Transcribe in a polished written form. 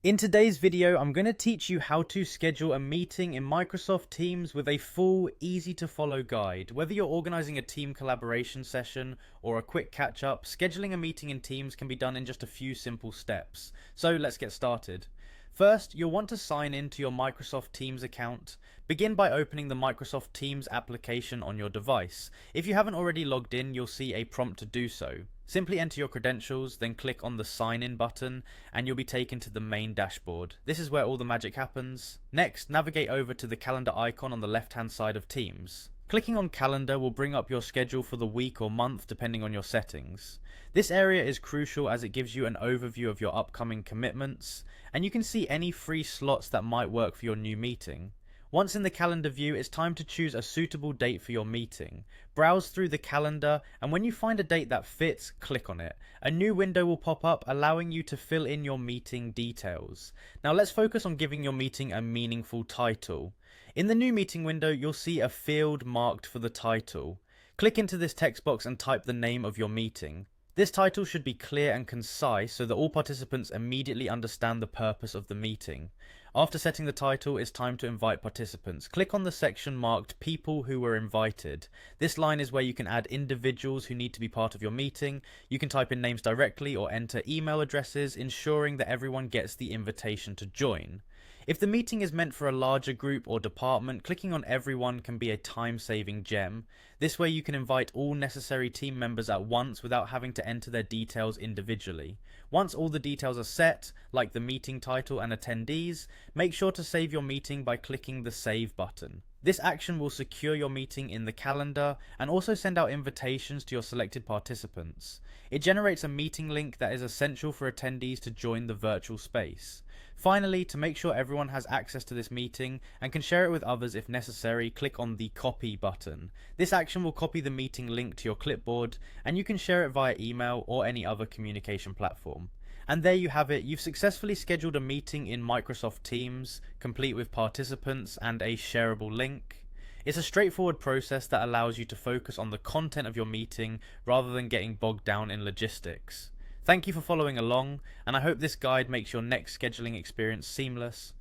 In today's video, I'm going to teach you how to schedule a meeting in Microsoft Teams with a full, easy to follow guide. Whether you're organizing a team collaboration session or a quick catch up, scheduling a meeting in Teams can be done in just a few simple steps. So let's get started. First, you'll want to sign into your Microsoft Teams account. Begin by opening the Microsoft Teams application on your device. If you haven't already logged in, you'll see a prompt to do so. Simply enter your credentials, then click on the sign in button and you'll be taken to the main dashboard. This is where all the magic happens. Next, navigate over to the calendar icon on the left hand side of Teams. Clicking on calendar will bring up your schedule for the week or month depending on your settings. This area is crucial as it gives you an overview of your upcoming commitments and you can see any free slots that might work for your new meeting. Once in the calendar view, it's time to choose a suitable date for your meeting. Browse through the calendar, and when you find a date that fits, click on it. A new window will pop up, allowing you to fill in your meeting details. Now let's focus on giving your meeting a meaningful title. In the new meeting window, you'll see a field marked for the title. Click into this text box and type the name of your meeting. This title should be clear and concise so that all participants immediately understand the purpose of the meeting. After setting the title, it's time to invite participants. Click on the section marked People Who Were Invited. This line is where you can add individuals who need to be part of your meeting. You can type in names directly or enter email addresses, ensuring that everyone gets the invitation to join. If the meeting is meant for a larger group or department, clicking on everyone can be a time-saving gem. This way you can invite all necessary team members at once without having to enter their details individually. Once all the details are set, like the meeting title and attendees, make sure to save your meeting by clicking the Save button. This action will secure your meeting in the calendar and also send out invitations to your selected participants. It generates a meeting link that is essential for attendees to join the virtual space. Finally, to make sure everyone has access to this meeting and can share it with others if necessary, click on the Copy button. This action will copy the meeting link to your clipboard and you can share it via email or any other communication platform. And there you have it, you've successfully scheduled a meeting in Microsoft Teams, complete with participants and a shareable link. It's a straightforward process that allows you to focus on the content of your meeting rather than getting bogged down in logistics. Thank you for following along, and I hope this guide makes your next scheduling experience seamless.